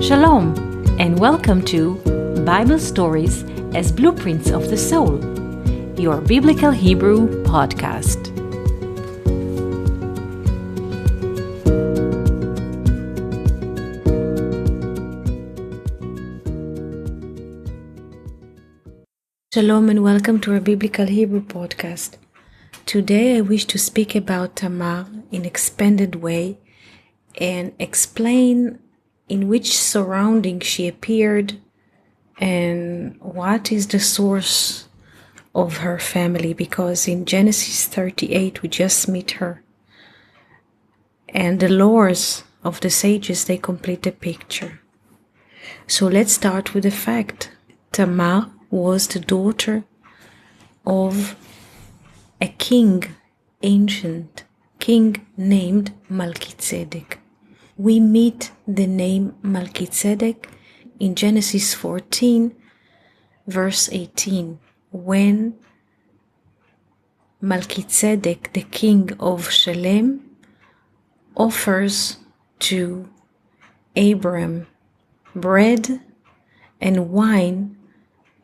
Shalom, and welcome to Bible Stories as Blueprints of the Soul, your Biblical Hebrew podcast. Shalom, and welcome to our Biblical Hebrew podcast. Today I wish to speak about Tamar in expanded way and explain in which surrounding she appeared and what is the source of her family, because in Genesis 38 we just meet her, and the lores of the sages, they complete the picture. So let's start with the fact. Tamar was the daughter of a king, ancient king named Melkiztedek. We meet the name Melkiztedek in Genesis 14, verse 18, when Melkiztedek, the king of Shalem, offers to Abram bread and wine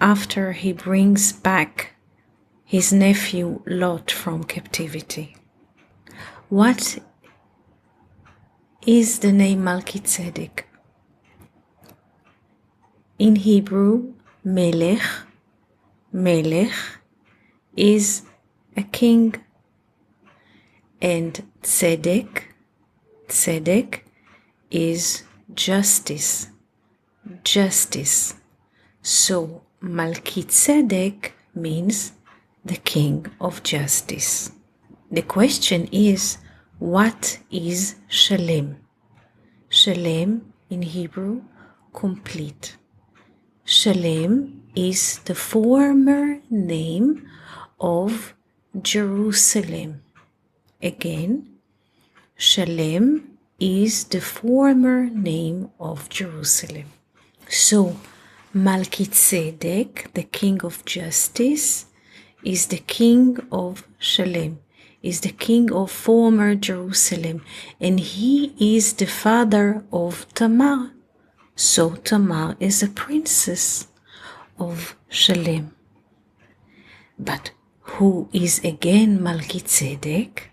after he brings back his nephew Lot from captivity. What is the name Melkizedek? In Hebrew, Melech is a king, and Tzedek is justice. So Melkizedek means the king of justice. The question is, what is Shalem? Shalem in Hebrew, complete. Shalem is the former name of Jerusalem. Again, Shalem is the former name of Jerusalem. So, Melkizedek, the king of justice, is the king of Shalem, is the king of former Jerusalem, and he is the father of Tamar. So Tamar is a princess of Shalem. But who is again Melkizedek?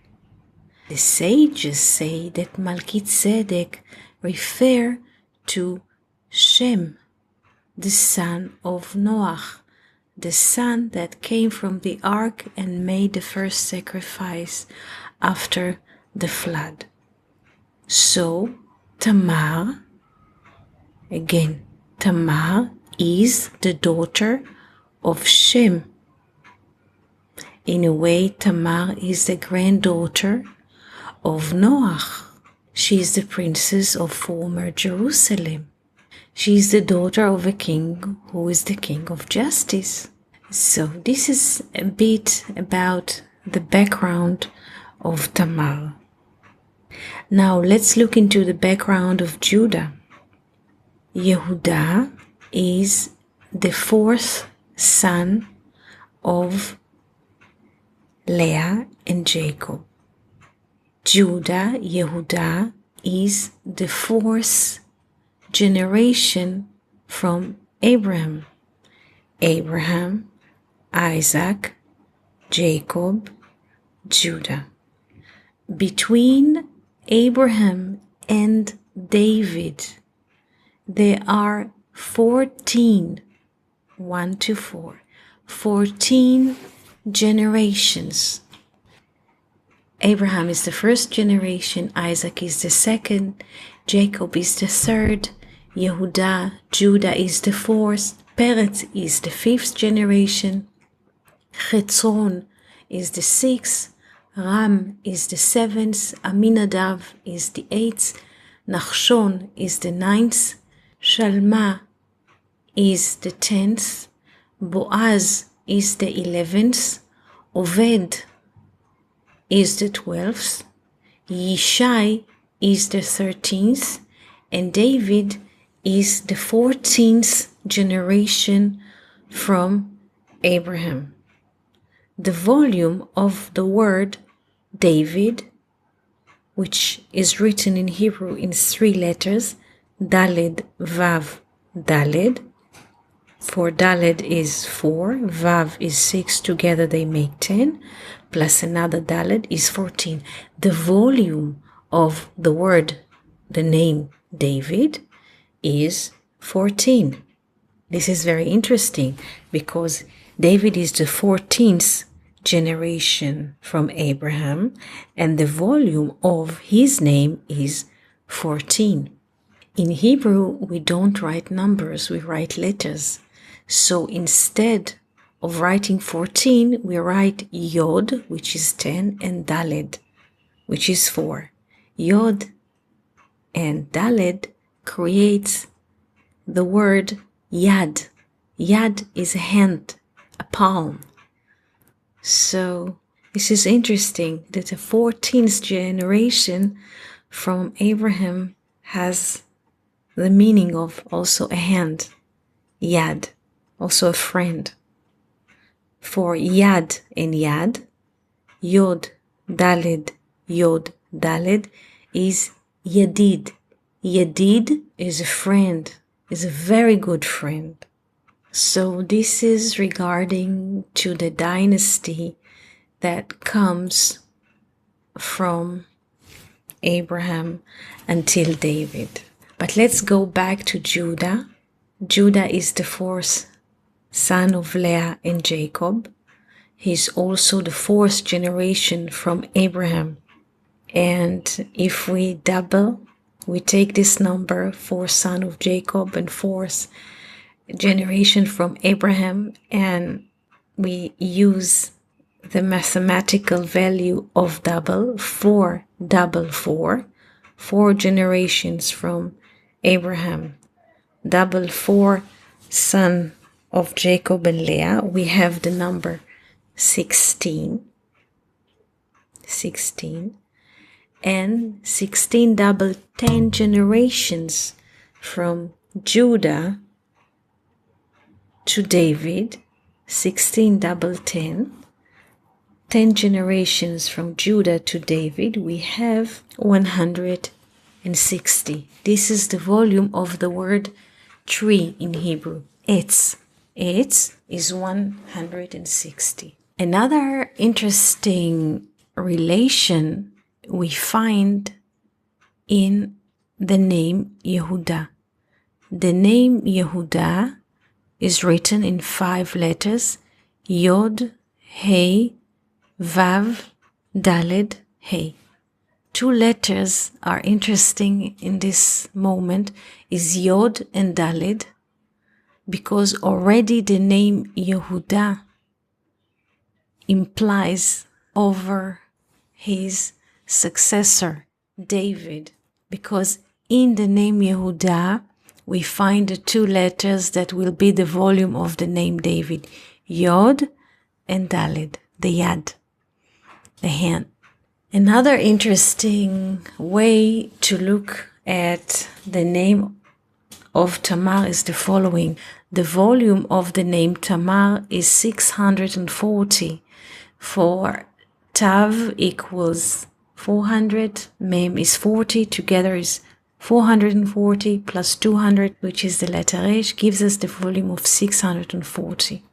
The sages say that Melkizedek refer to Shem, the son of Noach, the son that came from the ark and made the first sacrifice after the flood. So Tamar is the daughter of Shem. In a way, Tamar is the granddaughter of Noach. She is the princess of former Jerusalem. She is the daughter of a king who is the king of justice. So this is a bit about the background of Tamar. Now let's look into the background of Judah. Yehudah is the fourth son of Leah and Jacob. Yehudah is the fourth generation from Abraham, Isaac, Jacob, Judah. Between Abraham and David, there are 14 generations. Abraham is the first generation, Isaac is the second, Jacob is the third, Judah is the fourth, Peretz is the fifth generation, Chetzron is the sixth, Ram is the seventh, Aminadav is the eighth, Nachshon is the ninth, Shalma is the 10th, Boaz is the 11th, Oved is the 12th, Yishai is the 13th, and David is the 14th generation from Abraham. The volume of the word David, which is written in Hebrew in 3 letters, Daled, Vav, Daled. For Daled is 4, Vav is 6, together they make 10, plus another Daled is 14. The volume of the word, the name David, is 14. This is very interesting because David is the 14th generation from Abraham, and the volume of his name is 14. In Hebrew, we don't write numbers, we write letters. So instead of writing 14, we write Yod, which is 10, and Daled, which is 4. Yod and Daled creates the word Yad. Yad is a hand, a palm. So this is interesting that the 14th generation from Abraham has the meaning of also a hand, Yad, also a friend. For Yad and Yad, Yod, Daled, Yod, Daled is Yadid. Yadid is a friend, is a very good friend. So this is regarding to the dynasty that comes from Abraham until David. But let's go back to Judah. Judah is the fourth son of Leah and Jacob. He's also the fourth generation from Abraham. And if we double, we take this number, fourth son of Jacob and fourth generation from Abraham, and we use the mathematical value of double, 4 double 4, 4 generations from Abraham, double 4 son of Jacob and Leah, we have the number 16, and 16 double 10 generations from Judah to David, 16 double 10, 10 generations from Judah to David, we have 160. This is the volume of the word tree in Hebrew, etz. Etz is 160. Another interesting relation we find in the name Yehudah. The name Yehudah is written in 5 letters, Yod, Hey, Vav, Daled, Hey. 2 letters are interesting in this moment, is Yod and Daled, because already the name Yehudah implies over his successor, David, because in the name Yehudah, we find the 2 letters that will be the volume of the name David, Yod and Daled, the Yad, the hand. Another interesting way to look at the name of Tamar is the following. The volume of the name Tamar is 640. For Tav equals 400, Mem is 40, together is 440 plus 200, which is the letter Resh, gives us the volume of 640.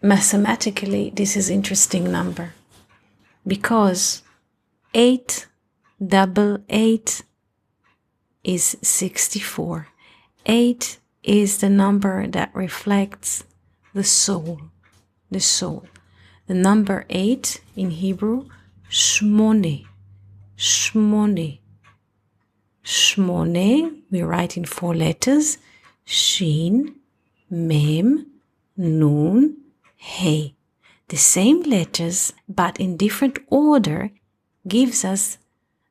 Mathematically, this is an interesting number because 8 double 8 is 64. 8 is the number that reflects the soul, the soul. The number 8 in Hebrew, shmone, shmone. Shmone, we write in 4 letters, Shin, Mem, Nun, Hey. The same letters, but in different order, gives us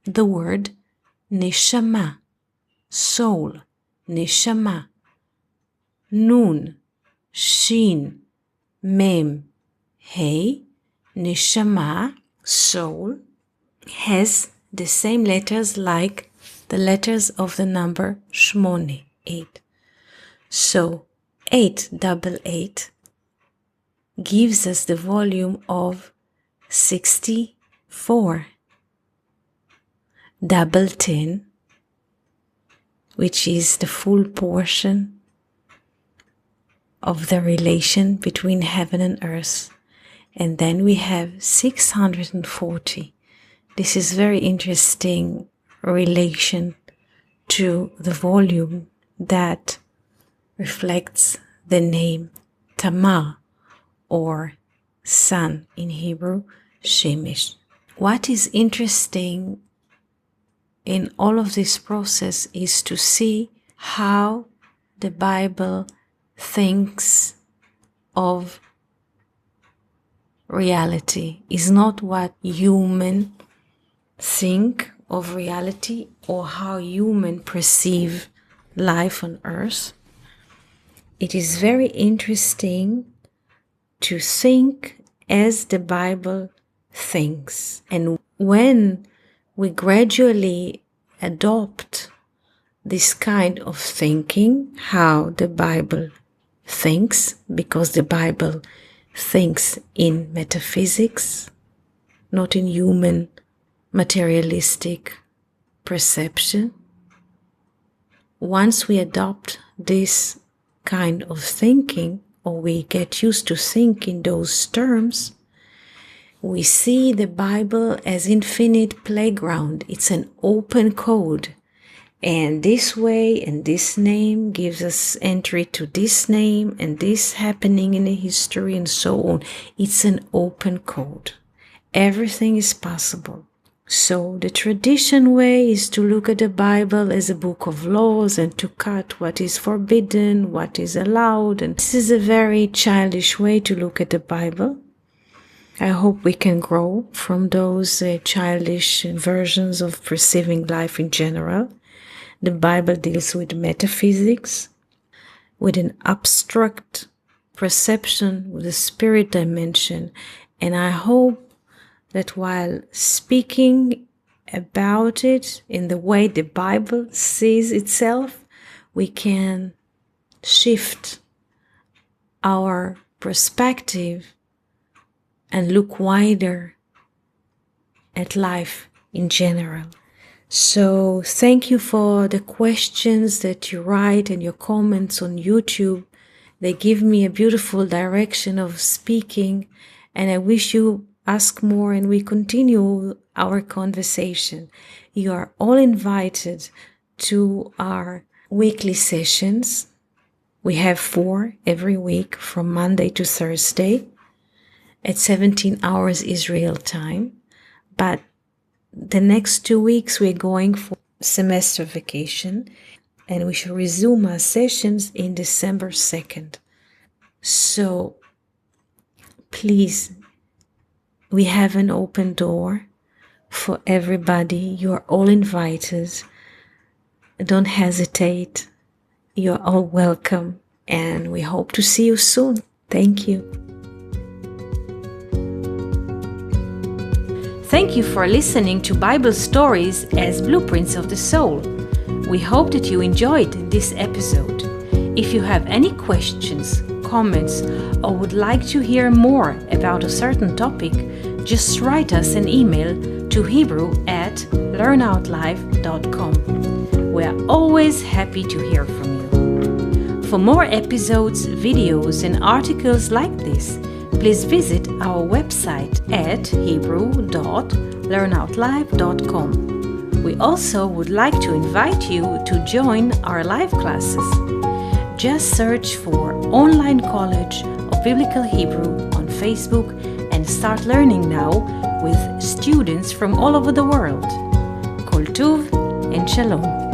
the word neshama, soul, neshama. Nun, Shin, Mem, Hey, neshama, soul, has the same letters like the letters of the number Shmone, 8. So 8 double 8 gives us the volume of 64. Double 10 which is the full portion of the relation between heaven and earth. And then we have 640. This is very interesting relation to the volume that reflects the name Tamar, or sun in Hebrew, Shemesh. What is interesting in all of this process is to see how the Bible thinks of reality. Is not what human think of reality or how human perceive life on earth. It is very interesting to think as the Bible thinks. And when we gradually adopt this kind of thinking, how the Bible thinks, because the Bible thinks in metaphysics, not in human materialistic perception. Once we adopt this kind of thinking, or we get used to think in those terms, we see the Bible as infinite playground. It's an open code. And this way and this name gives us entry to this name and this happening in the history and so on. It's an open code. Everything is possible. So the tradition way is to look at the Bible as a book of laws and to cut what is forbidden, what is allowed. And this is a very childish way to look at the Bible. I hope we can grow from those childish versions of perceiving life in general. The Bible deals with metaphysics, with an abstract perception, with a spirit dimension. And I hope that while speaking about it in the way the Bible sees itself, we can shift our perspective and look wider at life in general. So thank you for the questions that you write and your comments on YouTube. They give me a beautiful direction of speaking, and I wish you ask more and we continue our conversation. You are all invited to our weekly sessions. We have 4 every week from Monday to Thursday at 17 hours Israel time. But the next 2 weeks we're going for semester vacation, and we shall resume our sessions in December 2nd. So please, we have an open door for everybody. You are all invited. Don't hesitate. You're all welcome, and we hope to see you soon. Thank you. Thank you for listening to Bible Stories as Blueprints of the Soul. We hope that you enjoyed this episode. If you have any questions, comments, or would like to hear more about a certain topic, just write us an email to hebrew@learnoutlive.com. We are always happy to hear from you. For more episodes, videos, and articles like this, please visit our website at hebrew.learnoutlive.com. We also would like to invite you to join our live classes. Just search for Online College of Biblical Hebrew on Facebook and start learning now with students from all over the world. Koltuv and Shalom.